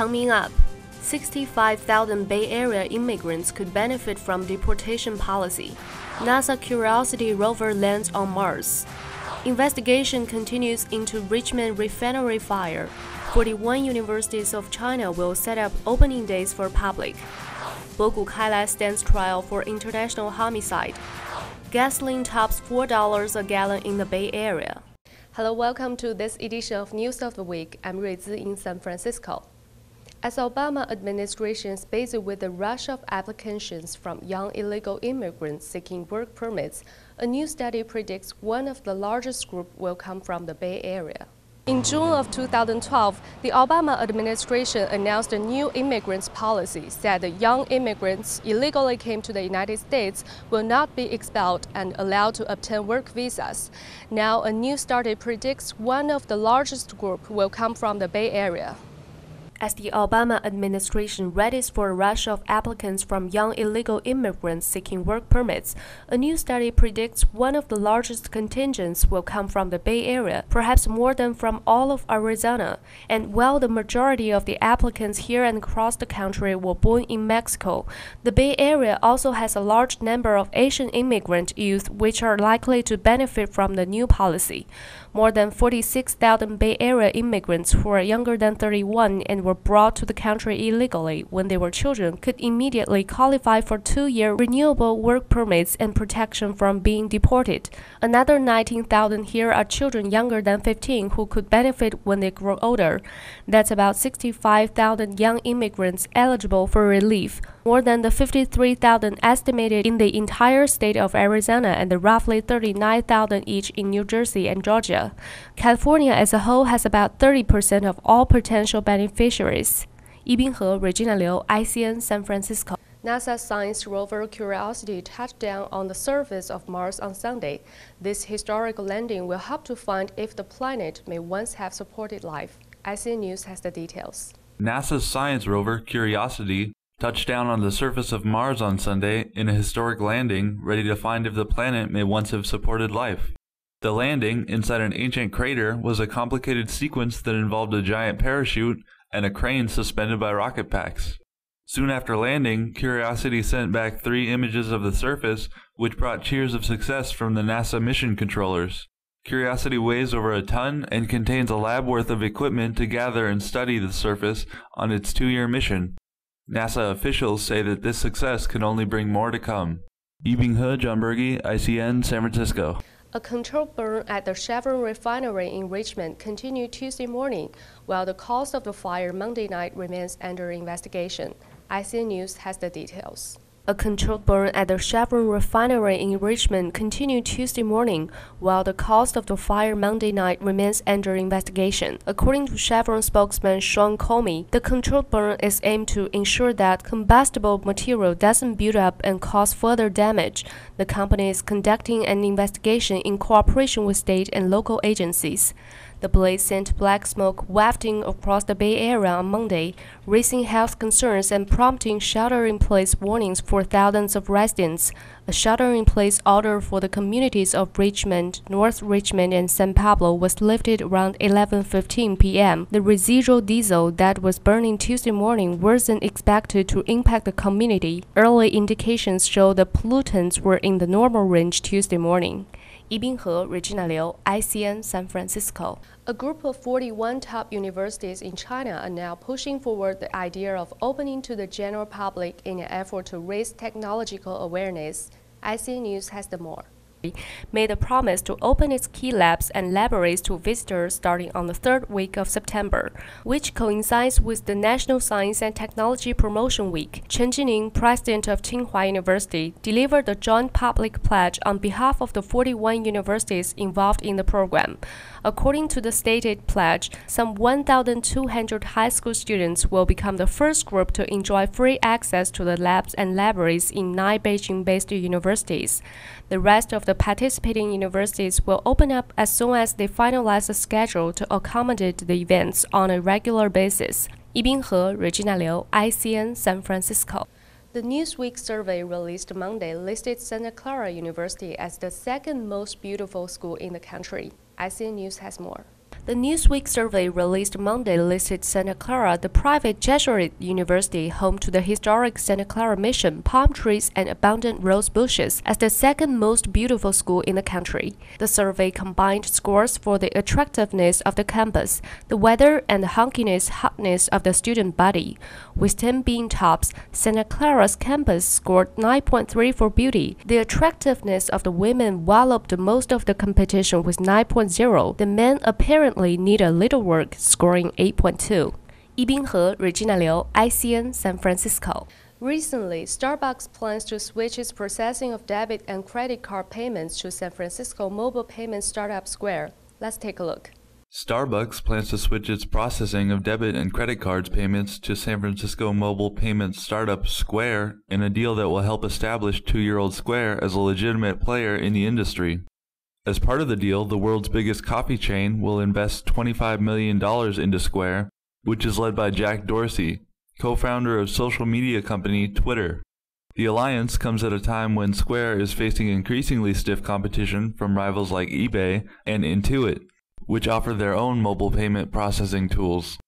Coming up, 65,000 Bay Area immigrants could benefit from deportation policy. NASA Curiosity rover lands on Mars. Investigation continues into Richmond Refinery fire. 41 universities of China will set up opening days for public. Bogu Clara stands trial for international homicide. Gasoline tops $4 a gallon in the Bay Area. Hello, welcome to this edition of News of the Week. I'm Ruizi in San Francisco. As Obama administration is busy with the rush of applications from young illegal immigrants seeking work permits, a new study predicts one of the largest groups will come from the Bay Area. In June of 2012, the Obama administration announced a new immigrants policy that the young immigrants illegally came to the United States will not be expelled and allowed to obtain work visas. Now, a new study predicts one of the largest groups will come from the Bay Area. As the Obama administration readies for a rush of applicants from young illegal immigrants seeking work permits, a new study predicts one of the largest contingents will come from the Bay Area, perhaps more than from all of Arizona. And while the majority of the applicants here and across the country were born in Mexico, the Bay Area also has a large number of Asian immigrant youth which are likely to benefit from the new policy. More than 46,000 Bay Area immigrants who are younger than 31 and were brought to the country illegally when they were children could immediately qualify for 2-year renewable work permits and protection from being deported. Another 19,000 here are children younger than 15 who could benefit when they grow older. That's about 65,000 young immigrants eligible for relief, more than the 53,000 estimated in the entire state of Arizona and the roughly 39,000 each in New Jersey and Georgia. California as a whole has about 30% of all potential beneficiaries. Yibinghe, Regina Liu, ICN, San Francisco. NASA science rover Curiosity touched down on the surface of Mars on Sunday. This historic landing will help to find if the planet may once have supported life. ICN News has the details. NASA's science rover Curiosity touched down on the surface of Mars on Sunday in a historic landing, ready to find if the planet may once have supported life. The landing, inside an ancient crater, was a complicated sequence that involved a giant parachute and a crane suspended by rocket packs. Soon after landing, Curiosity sent back 3 images of the surface, which brought cheers of success from the NASA mission controllers. Curiosity weighs over a ton and contains a lab worth of equipment to gather and study the surface on its 2-year mission. NASA officials say that this success can only bring more to come. Yibinghe, John Berge, ICN, San Francisco. A controlled burn at the Chevron Refinery in Richmond continued Tuesday morning, while the cause of the fire Monday night remains under investigation. ICN News has the details. A controlled burn at the Chevron Refinery in Richmond continued Tuesday morning, while the cause of the fire Monday night remains under investigation. According to Chevron spokesman Sean Comey, the controlled burn is aimed to ensure that combustible material doesn't build up and cause further damage. The company is conducting an investigation in cooperation with state and local agencies. The blaze sent black smoke wafting across the Bay Area on Monday, raising health concerns and prompting shelter-in-place warnings for thousands of residents. A shelter-in-place order for the communities of Richmond, North Richmond, and San Pablo was lifted around 11:15 p.m. The residual diesel that was burning Tuesday morning wasn't expected to impact the community. Early indications show the pollutants were in the normal range Tuesday morning. Yibinghe, Regina Liu, ICN, San Francisco. A group of 41 top universities in China are now pushing forward the idea of opening to the general public in an effort to raise technological awareness. ICN News has the more. Made a promise to open its key labs and libraries to visitors starting on the 3rd week of September, which coincides with the National Science and Technology Promotion Week. Chen Jining, president of Tsinghua University, delivered a joint public pledge on behalf of the 41 universities involved in the program. According to the stated pledge, some 1,200 high school students will become the first group to enjoy free access to the labs and libraries in 9 Beijing-based universities. The rest of the participating universities will open up as soon as they finalize a schedule to accommodate the events on a regular basis. Yibinghe, Regina Liu, ICN, San Francisco. The Newsweek survey released Monday listed Santa Clara University as the 2nd most beautiful school in the country. ICN News has more. The Newsweek survey released Monday listed Santa Clara, the private Jesuit university home to the historic Santa Clara Mission, palm trees, and abundant rose bushes, as the second most beautiful school in the country. The survey combined scores for the attractiveness of the campus, the weather, and the hotness of the student body. With 10 being tops, Santa Clara's campus scored 9.3 for beauty. The attractiveness of the women walloped most of the competition with 9.0. The men apparently need a little work, scoring 8.2. Yi Binghe, Regina Liu, ICN, San Francisco. Recently, Starbucks plans to switch its processing of debit and credit card payments to San Francisco mobile payment startup Square. Let's take a look. Starbucks plans to switch its processing of debit and credit cards payments to San Francisco mobile payment startup Square in a deal that will help establish two-year-old Square as a legitimate player in the industry. As part of the deal, the world's biggest coffee chain will invest $25 million into Square, which is led by Jack Dorsey, co-founder of social media company Twitter. The alliance comes at a time when Square is facing increasingly stiff competition from rivals like eBay and Intuit, which offer their own mobile payment processing tools.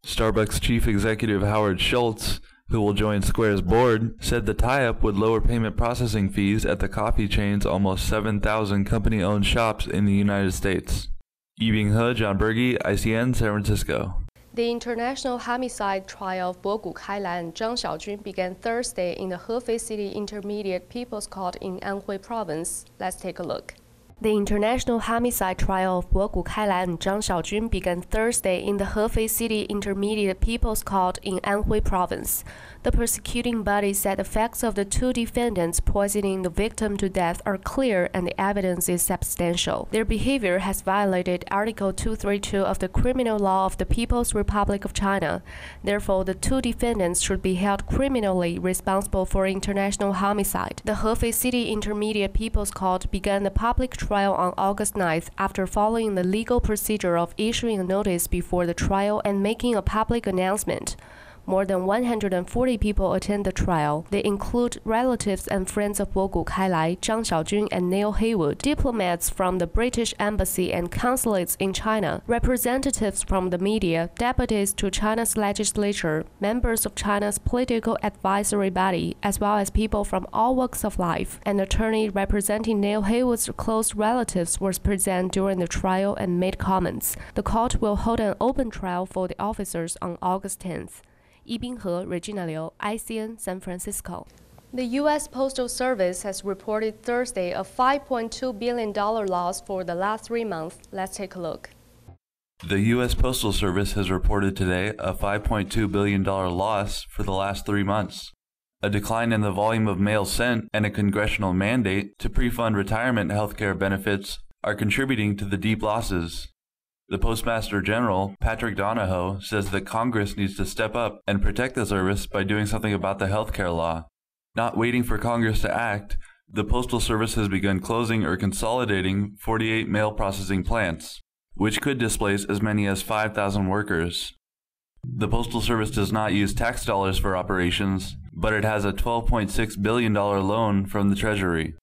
Starbucks chief executive Howard Schultz, who will join Square's board, said the tie-up would lower payment processing fees at the coffee chain's almost 7,000 company-owned shops in the United States. Yi Binghe, John Berge, ICN, San Francisco. The international homicide trial of Bogu Kailan and Zhang Xiaojun began Thursday in the Hefei City Intermediate People's Court in Anhui Province. Let's take a look. The international homicide trial of Bogu Kailan and Zhang Xiaojun began Thursday in the Hefei City Intermediate People's Court in Anhui Province. The prosecuting body said the facts of the two defendants poisoning the victim to death are clear and the evidence is substantial. Their behavior has violated Article 232 of the Criminal Law of the People's Republic of China. Therefore, the two defendants should be held criminally responsible for international homicide. The Hefei City Intermediate People's Court began the public trial on August 9th after following the legal procedure of issuing a notice before the trial and making a public announcement. More than 140 people attend the trial. They include relatives and friends of Bogu Kailai, Zhang Xiaojun, and Neil Haywood, diplomats from the British Embassy and consulates in China, representatives from the media, deputies to China's legislature, members of China's political advisory body, as well as people from all walks of life. An attorney representing Neil Haywood's close relatives was present during the trial and made comments. The court will hold an open trial for the officers on August 10th. Yi Binghe, Regina Liu, ICN, San Francisco. The U.S. Postal Service has reported Thursday a $5.2 billion loss for the last 3 months. Let's take a look. The U.S. Postal Service has reported today a $5.2 billion loss for the last 3 months. A decline in the volume of mail sent and a congressional mandate to pre-fund retirement health care benefits are contributing to the deep losses. The Postmaster General, Patrick Donahoe, says that Congress needs to step up and protect the service by doing something about the health care law. Not waiting for Congress to act, the Postal Service has begun closing or consolidating 48 mail processing plants, which could displace as many as 5,000 workers. The Postal Service does not use tax dollars for operations, but it has a $12.6 billion loan from the Treasury.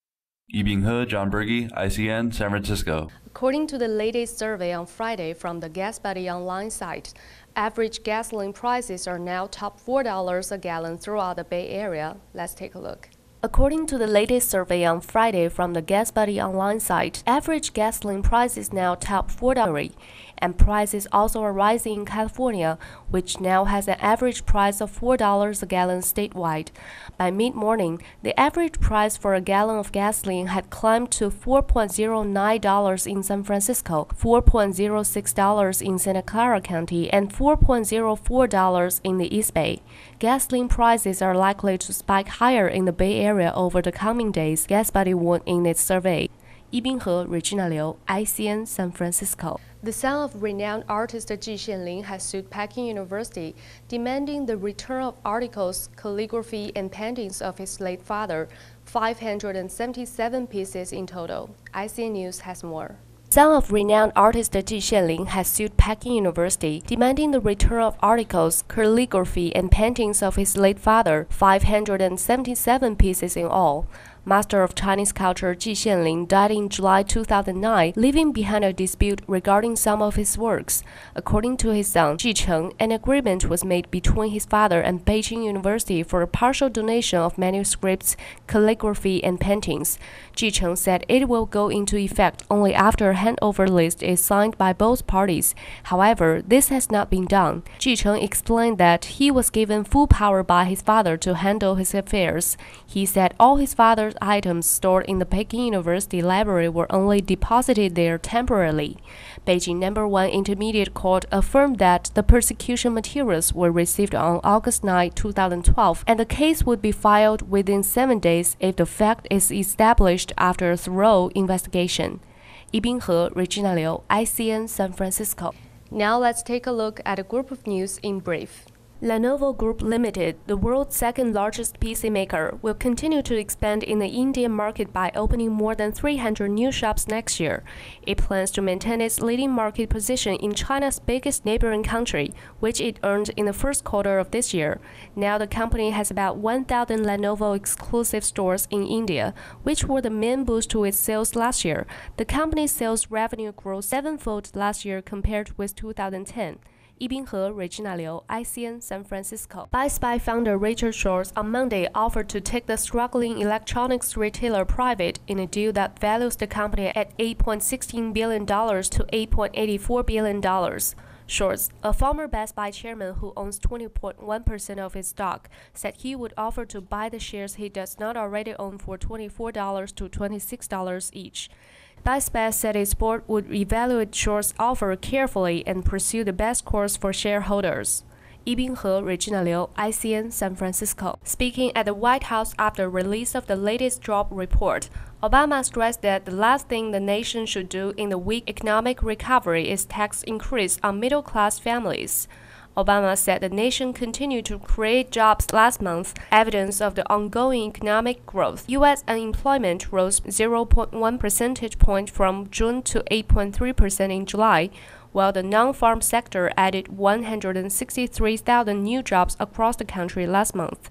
Yi Binghe, John Berge, ICN, San Francisco. According to the latest survey on Friday from the GasBuddy online site, average gasoline prices are now top $4 a gallon throughout the Bay Area. Let's take a look. According to the latest survey on Friday from the GasBuddy online site, average gasoline prices now top $4, and prices also are rising in California, which now has an average price of $4 a gallon statewide. By mid-morning, the average price for a gallon of gasoline had climbed to $4.09 in San Francisco, $4.06 in Santa Clara County, and $4.04 in the East Bay. Gasoline prices are likely to spike higher in the Bay Area over the coming days, GasBuddy warned in its survey. Yi Binghe, Regina Liu, ICN, San Francisco. The son of renowned artist Ji Xianling has sued Peking University, demanding the return of articles, calligraphy, and paintings of his late father, 577 pieces in total. ICN News has more. Son of renowned artist Ji Xianling has sued Peking University, demanding the return of articles, calligraphy, and paintings of his late father, 577 pieces in all. master of Chinese culture Ji Xianling, died in July 2009, leaving behind a dispute regarding some of his works. According to his son, Ji Cheng, an agreement was made between his father and Beijing University for a partial donation of manuscripts, calligraphy, and paintings. Ji Cheng said it will go into effect only after a handover list is signed by both parties. However, this has not been done. Ji Cheng explained that he was given full power by his father to handle his affairs. He said all his father's items stored in the Peking University library were only deposited there temporarily. Beijing No. 1 Intermediate Court affirmed that the persecution materials were received on August 9, 2012, and the case would be filed within 7 days if the fact is established after a thorough investigation. Ibinghe, Regina Liu, ICN, San Francisco. Now let's take a look at a group of news in brief. Lenovo Group Limited, the world's second-largest PC maker, will continue to expand in the Indian market by opening more than 300 new shops next year. It plans to maintain its leading market position in China's biggest neighboring country, which it earned in the first quarter of this year. Now the company has about 1,000 Lenovo exclusive stores in India, which were the main boost to its sales last year. The company's sales revenue grew sevenfold last year compared with 2010. Ibinghe, Regina Liu, ICN, San Francisco. BuySpy founder Richard Shores on Monday offered to take the struggling electronics retailer private in a deal that values the company at $8.16 billion to $8.84 billion. Shores, a former Best Buy chairman who owns 20.1% of its stock, said he would offer to buy the shares he does not already own for $24 to $26 each. BuySpy said its board would evaluate Shores' offer carefully and pursue the best course for shareholders. Ibinghe, Regina Liu, ICN, San Francisco. Speaking at the White House after release of the latest job report, Obama stressed that the last thing the nation should do in the weak economic recovery is tax increase on middle-class families. Obama said the nation continued to create jobs last month, evidence of the ongoing economic growth. U.S. unemployment rose 0.1 percentage point from June to 8.3% in July, while the non-farm sector added 163,000 new jobs across the country last month.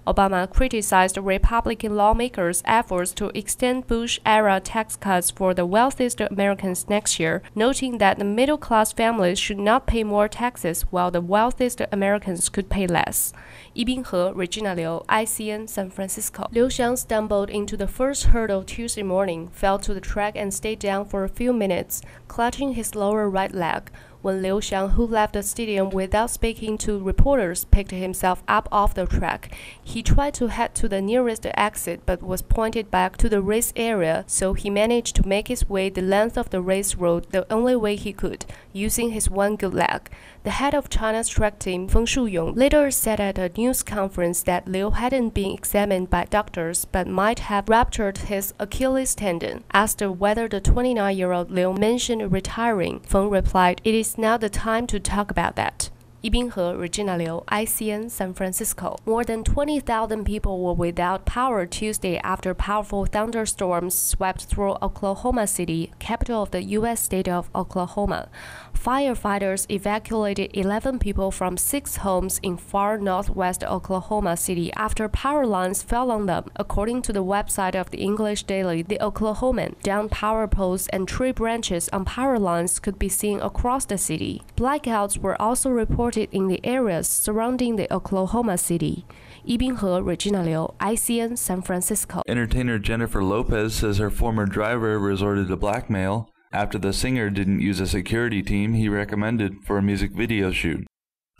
Obama criticized Republican lawmakers' efforts to extend Bush-era tax cuts for the wealthiest Americans next year, noting that the middle-class families should not pay more taxes while the wealthiest Americans could pay less. Ibinghe, Regina Liu, ICN, San Francisco. Liu Xiang stumbled into the first hurdle Tuesday morning, fell to the track and stayed down for a few minutes, clutching his lower right leg. When Liu Xiang, who left the stadium without speaking to reporters, picked himself up off the track, he tried to head to the nearest exit but was pointed back to the race area, so he managed to make his way the length of the race road the only way he could, using his one good leg. The head of China's track team, Feng Shuyong, later said at a news conference that Liu hadn't been examined by doctors but might have ruptured his Achilles tendon. Asked whether the 29-year-old Liu mentioned retiring, Feng replied, "It is now the time to talk about that." Ibinghe, Regina Liu, ICN, San Francisco. More than 20,000 people were without power Tuesday after powerful thunderstorms swept through Oklahoma City, capital of the U.S. state of Oklahoma. Firefighters evacuated 11 people from 6 homes in far northwest Oklahoma City after power lines fell on them. According to the website of the English Daily, The Oklahoman, downed power poles and tree branches on power lines could be seen across the city. Blackouts were also reported in the areas surrounding the Oklahoma City. Ibinghe, Regina Liu, ICN, San Francisco. Entertainer Jennifer Lopez says her former driver resorted to blackmail after the singer didn't use a security team he recommended for a music video shoot.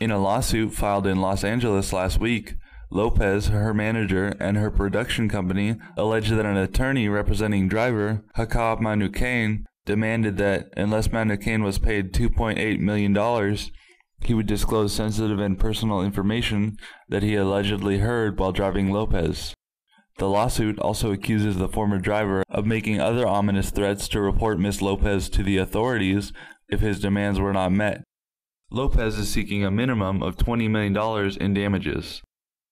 In a lawsuit filed in Los Angeles last week, Lopez, her manager, and her production company alleged that an attorney representing driver, Hakab Manukane, demanded that unless Manukane was paid $2.8 million, he would disclose sensitive and personal information that he allegedly heard while driving Lopez. The lawsuit also accuses the former driver of making other ominous threats to report Ms. Lopez to the authorities if his demands were not met. Lopez is seeking a minimum of $20 million in damages.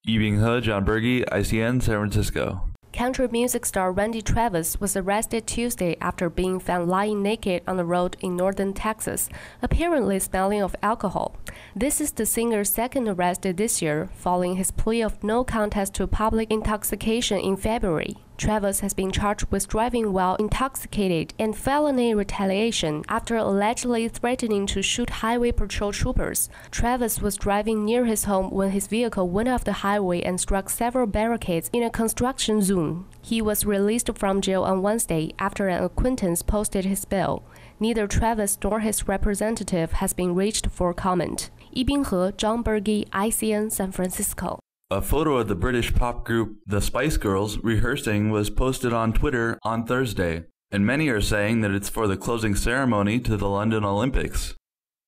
Ibinghe, John Berge, ICN, San Francisco. Country music star Randy Travis was arrested Tuesday after being found lying naked on the road in northern Texas, apparently smelling of alcohol. This is the singer's second arrest this year, following his plea of no contest to public intoxication in February. Travis has been charged with driving while intoxicated and felony retaliation after allegedly threatening to shoot highway patrol troopers. Travis was driving near his home when his vehicle went off the highway and struck several barricades in a construction zone. He was released from jail on Wednesday after an acquaintance posted his bail. Neither Travis nor his representative has been reached for comment. Yi Binghe, John Berge, ICN, San Francisco. A photo of the British pop group The Spice Girls rehearsing was posted on Twitter on Thursday, and many are saying that it's for the closing ceremony to the London Olympics.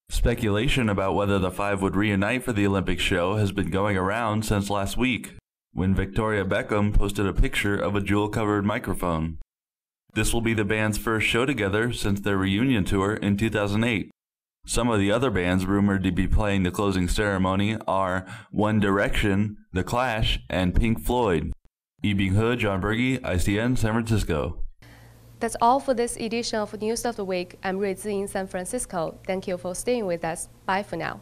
Speculation about whether the five would reunite for the Olympic show has been going around since last week, when Victoria Beckham posted a picture of a jewel-covered microphone. This will be the band's first show together since their reunion tour in 2008. Some of the other bands rumored to be playing the closing ceremony are One Direction, The Clash, and Pink Floyd. Yi Binghe, John Berge, ICN, San Francisco. That's all for this edition of News of the Week. I'm Rui Zi in San Francisco. Thank you for staying with us. Bye for now.